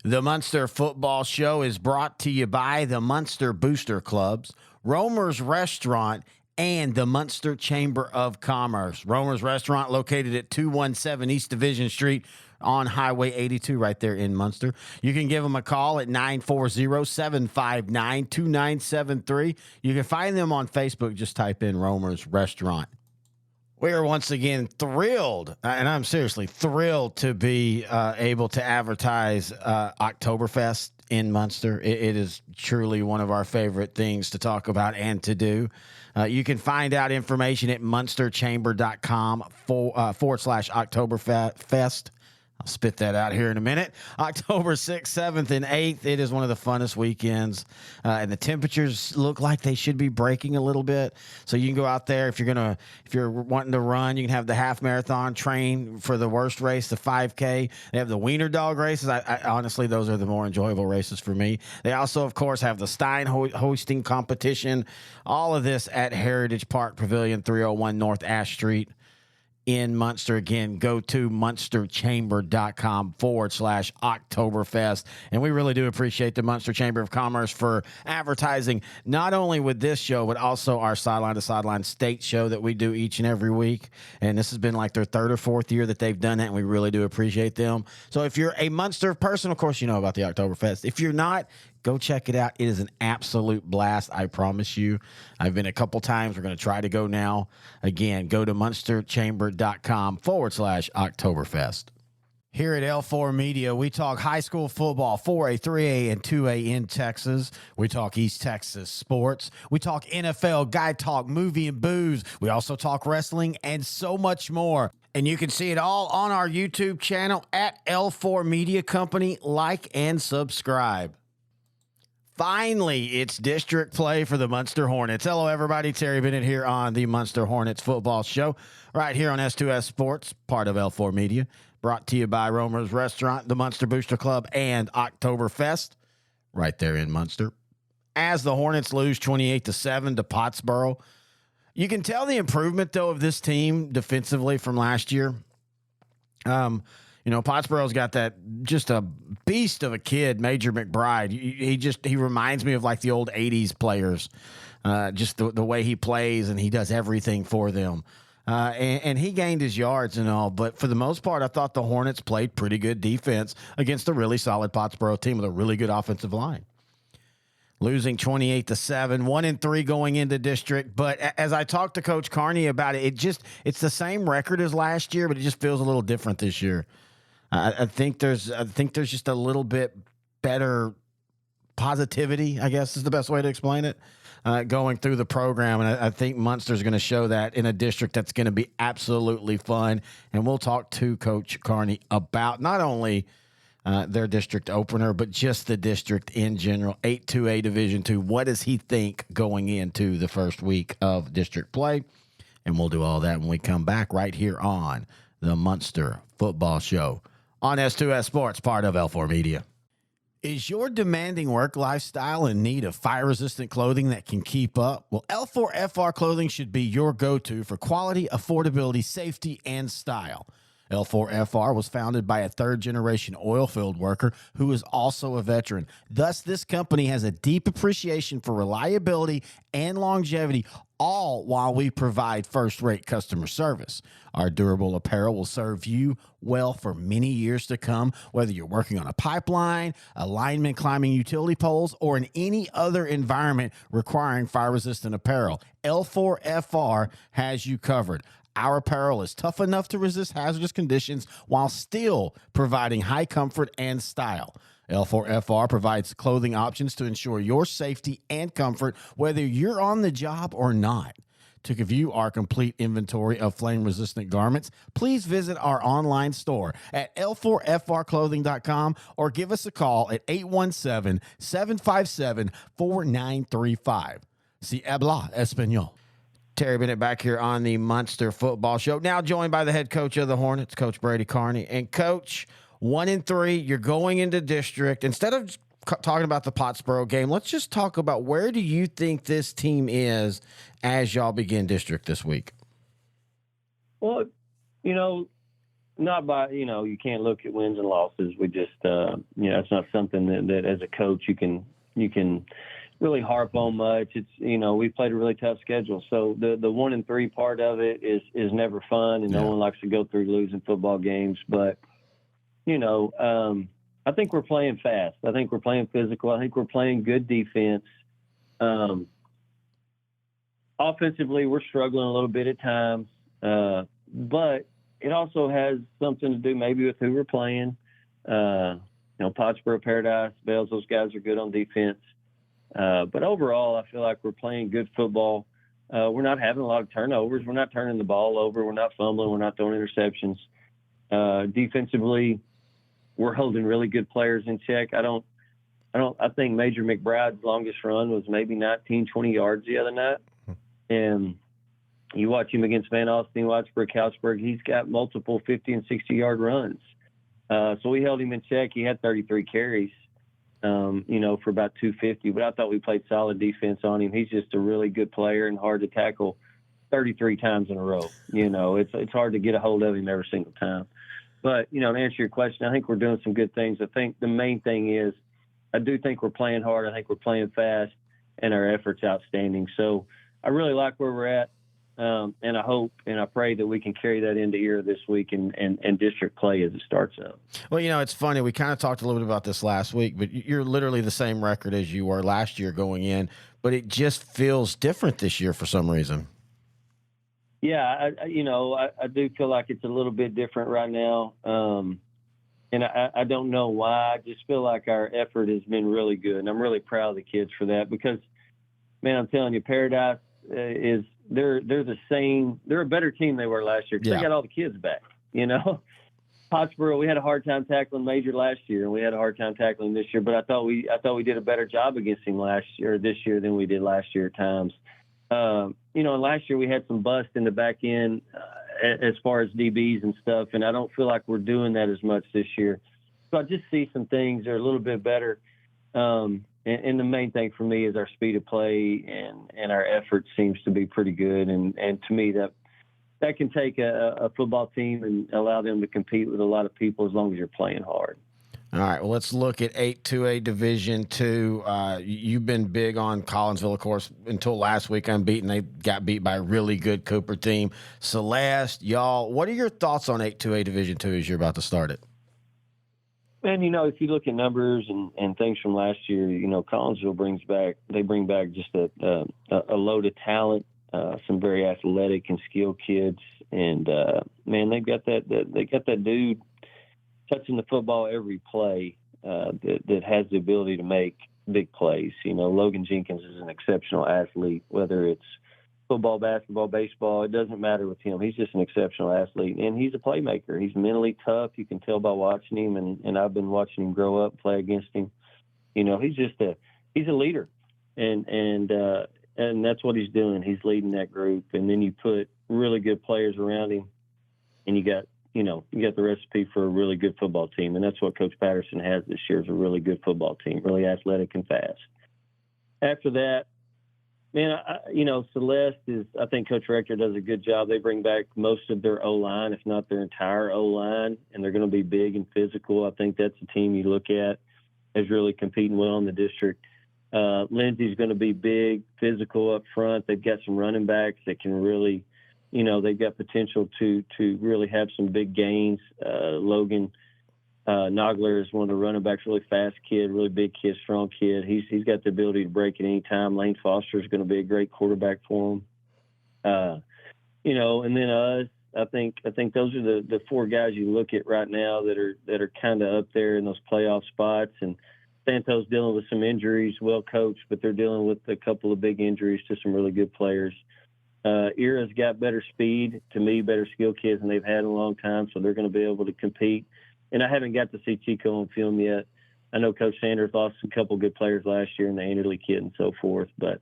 The Muenster Football Show is brought to you by the Muenster Booster Clubs, Romer's Restaurant, and the Muenster Chamber of Commerce. Romer's Restaurant located at 217 East Division Street on Highway 82 right there in Muenster. You can give them a call at 940-759-2973. You can find them on Facebook. Just type in Romer's Restaurant. We are once again thrilled, and I'm seriously thrilled to be able to advertise Oktoberfest in Muenster. It is truly one of our favorite things to talk about and to do. You can find out information at muensterchamber.com /Oktoberfest. I'll spit that out here in a minute. October 6th, 7th, and 8th. It is one of the funnest weekends. And the temperatures look like they should be breaking a little bit. So you can go out there if you're wanting to run. You can have the half marathon, train for the worst race, the 5K. They have the wiener dog races. I honestly, those are the more enjoyable races for me. They also, of course, have the Stein hoisting competition. All of this at Heritage Park Pavilion, 301 North Ash Street in Muenster. Again, go to muensterchamber.com /Oktoberfest. And we really do appreciate the Muenster Chamber of Commerce for advertising not only with this show, but also our Sideline to Sideline state show that we do each and every week. And this has been like their third or fourth year that they've done that, and we really do appreciate them. So if you're a Muenster person, of course, you know about the Oktoberfest. If you're not, go check it out. It is an absolute blast, I promise you. I've been a couple times. We're going to try to go now. Again, go to muensterchamber.com /Oktoberfest. Here at L4 Media, we talk high school football, 4A, 3A, and 2A in Texas. We talk East Texas sports. We talk NFL, guy talk, movie and booze. We also talk wrestling and so much more. And you can see it all on our YouTube channel at L4 Media Company. Like and subscribe. Finally, it's district play for the Muenster Hornets. Hello, everybody. Terry Bennett here on the Muenster Hornets Football Show, right here on S2S Sports, part of L4 Media, brought to you by Romer's Restaurant, the Muenster Booster Club, and Oktoberfest, right there in Muenster. As the Hornets lose 28-7 to Pottsboro, you can tell the improvement, though, of this team defensively from last year. You know, Pottsboro's got that just a beast of a kid, Major McBride. He reminds me of like the old 80s players, just the way he plays, and he does everything for them. And he gained his yards and all, but for the most part, I thought the Hornets played pretty good defense against a really solid Pottsboro team with a really good offensive line. Losing 28-7, 1-3 going into district. But as I talked to Coach Carney about it, it's the same record as last year, but it just feels a little different this year. I think there's just a little bit better positivity, I guess is the best way to explain it, going through the program. And I think Muenster's going to show that in a district that's going to be absolutely fun. And we'll talk to Coach Carney about not only their district opener, but just the district in general, 8-2A Division II. What does he think going into the first week of district play? And we'll do all that when we come back right here on the Muenster Football Show on S2S Sports, part of L4 Media. Is your demanding work lifestyle in need of fire-resistant clothing that can keep up? Well, L4FR clothing should be your go-to for quality, affordability, safety, and style. L4FR was founded by a third-generation oil field worker who is also a veteran. Thus, this company has a deep appreciation for reliability and longevity, all while we provide first-rate customer service. Our durable apparel will serve you well for many years to come, whether you're working on a pipeline, a lineman climbing utility poles, or in any other environment requiring fire-resistant apparel. L4FR has you covered. Our apparel is tough enough to resist hazardous conditions while still providing high comfort and style. L4FR provides clothing options to ensure your safety and comfort, whether you're on the job or not. To view our complete inventory of flame-resistant garments, please visit our online store at l4frclothing.com or give us a call at 817-757-4935. Si habla español. Terry Bennett back here on the Muenster Football Show. Now joined by the head coach of the Hornets, Coach Brady Carney. And Coach, 1-3, you're going into district. Instead of talking about the Pottsboro game, let's just talk about where do you think this team is as y'all begin district this week? Well, you know, not by, you can't look at wins and losses. We just, it's not something that as a coach you can really harp on much. It's, we played a really tough schedule. So the 1-3 part of it is never fun, and no one likes to go through losing football games. But, I think we're playing fast. I think we're playing physical. I think we're playing good defense. Offensively, we're struggling a little bit at times, but it also has something to do maybe with who we're playing. Pottsboro, Paradise, Bells, those guys are good on defense. But overall, I feel like we're playing good football. We're not having a lot of turnovers. We're not turning the ball over. We're not fumbling. We're not throwing interceptions. Defensively, we're holding really good players in check. I think Major McBride's longest run was maybe 19, 20 yards the other night. And you watch him against Van Alstyne, Wattsburg, Kautsburg, he's got multiple 50 and 60-yard runs. So we held him in check. He had 33 carries, for about 250. But I thought we played solid defense on him. He's just a really good player and hard to tackle 33 times in a row. It's hard to get a hold of him every single time. But, to answer your question, I think we're doing some good things. I think the main thing is I do think we're playing hard. I think we're playing fast, and our effort's outstanding. So I really like where we're at. And I hope and I pray that we can carry that into here this week and district play as it starts up. Well, it's funny. We kind of talked a little bit about this last week, but you're literally the same record as you were last year going in, but it just feels different this year for some reason. Yeah, I do feel like it's a little bit different right now. And I don't know why. I just feel like our effort has been really good. And I'm really proud of the kids for that because, man, I'm telling you, Paradise they're the same. They're a better team they were last year because they got all the kids back. Pottsboro, we had a hard time tackling Major last year, and we had a hard time tackling this year. But I thought we did a better job against him this year than we did last year at times. And last year we had some bust in the back end as far as DBs and stuff, and I don't feel like we're doing that as much this year. So I just see some things that are a little bit better. And the main thing for me is our speed of play and our effort seems to be pretty good. And to me, that can take a football team and allow them to compete with a lot of people as long as you're playing hard. All right, well, let's look at 8-2A Division II. You've been big on Collinsville, of course, until last week unbeaten. They got beat by a really good Cooper team. Celeste, y'all, what are your thoughts on 8-2A Division II as you're about to start it? And, if you look at numbers and things from last year, Collinsville bring back just a load of talent, some very athletic and skilled kids. And, man, they got that dude touching the football every play that has the ability to make big plays. Logan Jenkins is an exceptional athlete, whether it's football, basketball, baseball, it doesn't matter with him. He's just an exceptional athlete, and he's a playmaker. He's mentally tough. You can tell by watching him, and I've been watching him grow up, play against him. He's a leader, and that's what he's doing. He's leading that group, and then you put really good players around him, and you got the recipe for a really good football team, and that's what Coach Patterson has this year is a really good football team, really athletic and fast. After that, man, Celeste I think Coach Rector does a good job. They bring back most of their O-line, if not their entire O-line, and they're going to be big and physical. I think that's a team you look at as really competing well in the district. Lindsay's going to be big, physical up front. They've got some running backs that can really, they've got potential to really have some big gains. Logan Nogler is one of the running backs, really fast kid, really big kid, strong kid. He's got the ability to break at any time. Lane Foster is going to be a great quarterback for him. And then us, I think those are the four guys you look at right now that are kind of up there in those playoff spots. And Santos dealing with some injuries, well coached, but they're dealing with a couple of big injuries to some really good players. Era's got better speed, to me, better skill kids than they've had in a long time, so they're going to be able to compete. And I haven't got to see Chico on film yet. I know Coach Sanders lost a couple good players last year in the Anderley kid and so forth. But,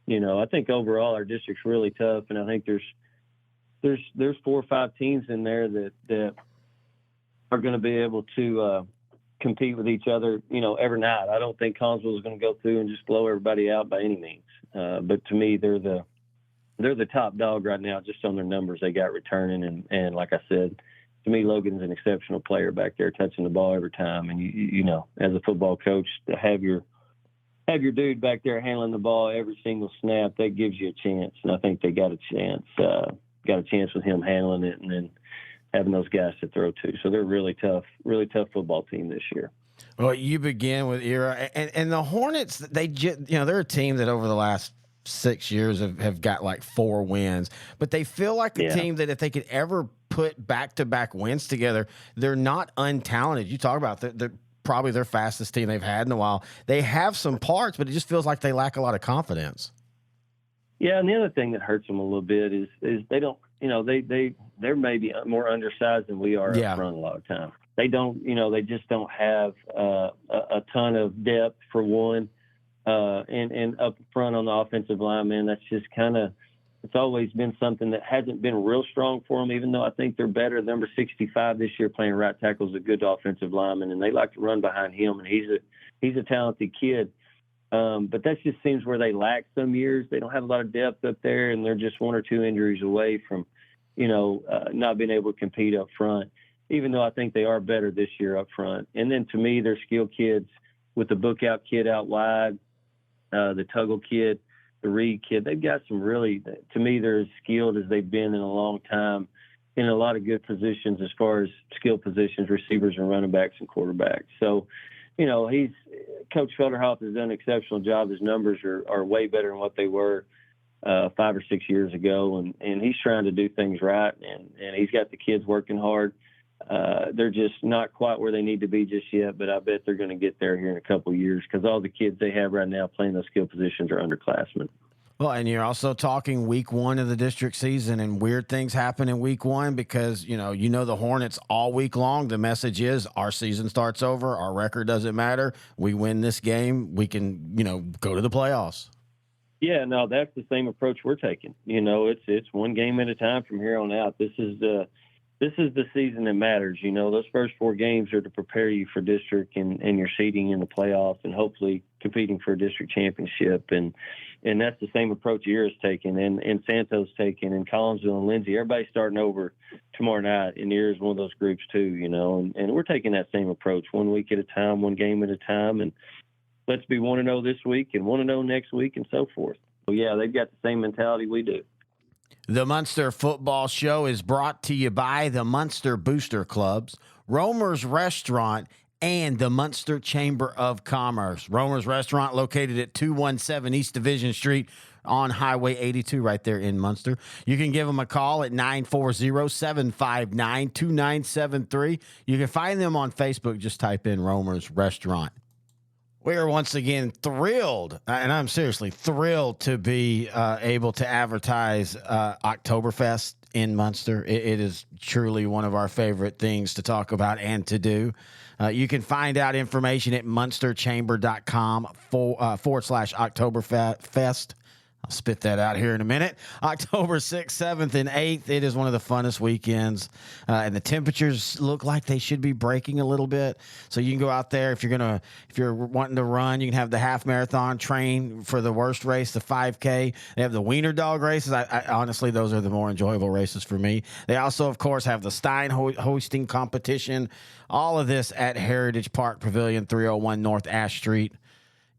I think overall our district's really tough, and I think there's 4 or 5 teams in there that are going to be able to compete with each other, every night. I don't think Collinsville is going to go through and just blow everybody out by any means. But to me, they're the top dog right now just on their numbers they got returning. And like I said, to me, Logan's an exceptional player back there, touching the ball every time. And you know, as a football coach, to have your dude back there handling the ball every single snap, that gives you a chance. And I think they got a chance. Got a chance with him handling it, and then having those guys to throw to. So they're really tough football team this year. Well, you begin with Era, and the Hornets. They're a team that over the last 6 years have got like 4 wins, but they feel like a team that if they could ever put back-to-back wins together, they're not untalented. You talk about they're probably their fastest team they've had in a while. They have some parts, but it just feels like they lack a lot of confidence. Yeah, and the other thing that hurts them a little bit is they don't, they're maybe more undersized than we are up front a lot of times. They don't, they just don't have a ton of depth for one, and up front on the offensive line, man. That's just it's always been something that hasn't been real strong for them. Even though I think they're better. Number 65 this year playing right tackle is a good offensive lineman, and they like to run behind him, and he's a talented kid. But that just seems where they lack some years. They don't have a lot of depth up there, and they're just 1 or 2 injuries away from, not being able to compete up front, even though I think they are better this year up front. And then to me, they're skilled kids with the Bookout kid out wide, the Tuggle kid, the Reed kid. They've got some really, to me, they're as skilled as they've been in a long time in a lot of good positions as far as skill positions, receivers and running backs and quarterbacks. So, Coach Felderhoff has done an exceptional job. His numbers are way better than what they were 5 or 6 years ago, and he's trying to do things right, and he's got the kids working hard. They're just not quite where they need to be just yet, but I bet they're going to get there here in a couple of years because all the kids they have right now playing those skill positions are underclassmen. Well, and you're also talking week 1 of the district season, and weird things happen in week 1 because, the Hornets all week long. The message is our season starts over. Our record doesn't matter. We win this game, we can, go to the playoffs. Yeah, no, that's the same approach we're taking. It's one game at a time from here on out. This is the season that matters. Those first 4 games are to prepare you for district and your seeding in the playoffs and hopefully competing for a district championship. And that's the same approach Era's taking and Santos taking and Collinsville and Lindsay. Everybody's starting over tomorrow night, and Era's one of those groups too, and we're taking that same approach 1 week at a time, 1 game at a time. And let's be 1-0 this week and 1-0 next week and so forth. So yeah, they've got the same mentality we do. The Muenster Football Show is brought to you by the Muenster Booster Clubs, Romer's Restaurant, and the Muenster Chamber of Commerce. Romer's Restaurant located at 217 East Division Street on Highway 82 right there in Muenster. You can give them a call at 940-759-2973. You can find them on Facebook. Just type in Romer's Restaurant. We are once again thrilled, and I'm seriously thrilled to be able to advertise Oktoberfest in Muenster. It is truly one of our favorite things to talk about and to do. You can find out information at munsterchamber.com /Oktoberfest. I'll spit that out here in a minute. October 6th, 7th, and 8th. It is one of the funnest weekends. And the temperatures look like they should be breaking a little bit. So you can go out there if you're wanting to run. You can have the half marathon, train for the worst race, the 5K. They have the wiener dog races. I honestly, those are the more enjoyable races for me. They also, of course, have the Stein hoisting competition. All of this at Heritage Park Pavilion, 301 North Ash Street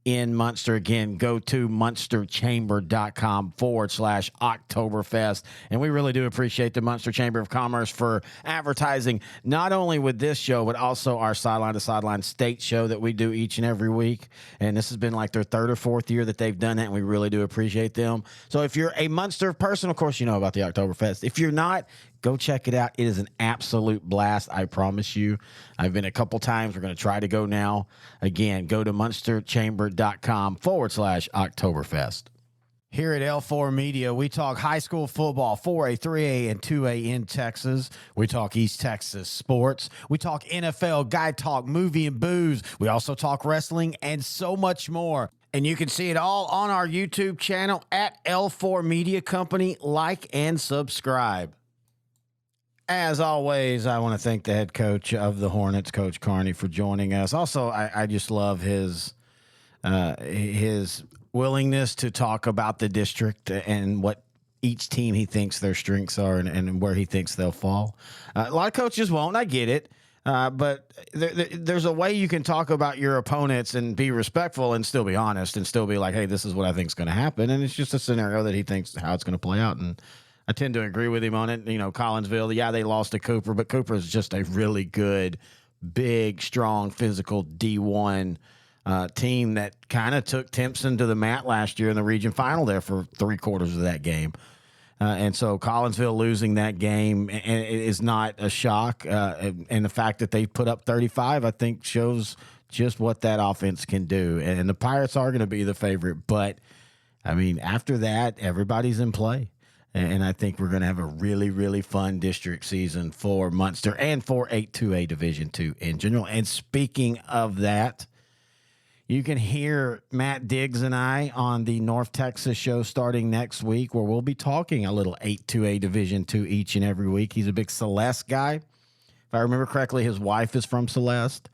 in Muenster. Again, go to munsterchamber.com /Oktoberfest. And we really do appreciate the Muenster Chamber of Commerce for advertising not only with this show, but also our Sideline to Sideline state show that we do each and every week. And this has been like their 3rd or 4th year that they've done it, and we really do appreciate them. So if you're a Muenster person, of course, you know about the Oktoberfest. If you're not, go check it out. It is an absolute blast, I promise you. I've been a couple times. We're going to try to go now. Again, go to munsterchamber.com /Oktoberfest. Here at L4 Media, we talk high school football, 4A, 3A, and 2A in Texas. We talk East Texas sports. We talk NFL, guy talk, movie and booze. We also talk wrestling and so much more. And you can see it all on our YouTube channel at L4 Media Company. Like and subscribe. As always, I want to thank the head coach of the Hornets, Coach Carney, for joining us. Also, I just love his willingness to talk about the district and what each team he thinks their strengths are and where he thinks they'll fall. A lot of coaches won't. I get it. But there's a way you can talk about your opponents and be respectful and still be honest and still be like, hey, this is what I think is going to happen. And it's just a scenario that he thinks how it's going to play out. And I tend to agree with him on it. You know, Collinsville, yeah, they lost to Cooper, but Cooper is just a really good, big, strong, physical D1 team that kind of took Timpson to the mat last year in the region final there for 3/4 of that game. And so Collinsville losing that game is not a shock. And the fact that they put up 35, I think, shows just what that offense can do. And the Pirates are going to be the favorite. But, I mean, after that, everybody's in play. And I think we're going to have a really, really fun district season for Muenster and for 8-2A Division II in general. And speaking of that, you can hear Matt Diggs and I on the North Texas show starting next week, where we'll be talking a little 8-2A Division II each and every week. He's a big Celeste guy. If I remember correctly, his wife is from Celeste.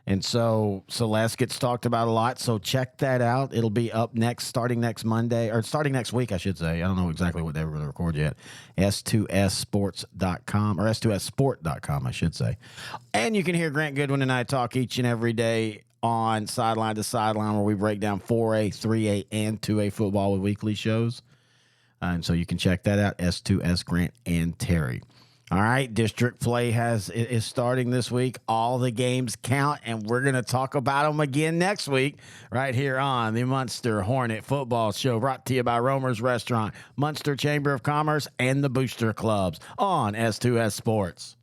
And so Celeste gets talked about a lot. So check that out. It'll be up next, starting next Monday, or starting next week, I should say. I don't know exactly what they were going to record yet. S2SSports.com, or S2SSport.com, I should say. And you can hear Grant Goodwin and I talk each and every day on Sideline to Sideline, where we break down 4A, 3A, and 2A football with weekly shows. And so you can check that out, S2S Grant and Terry. All right, district play is starting this week. All the games count, and we're going to talk about them again next week right here on the Muenster Hornet Football Show, brought to you by Romer's Restaurant, Muenster Chamber of Commerce, and the Booster Clubs on S2S Sports.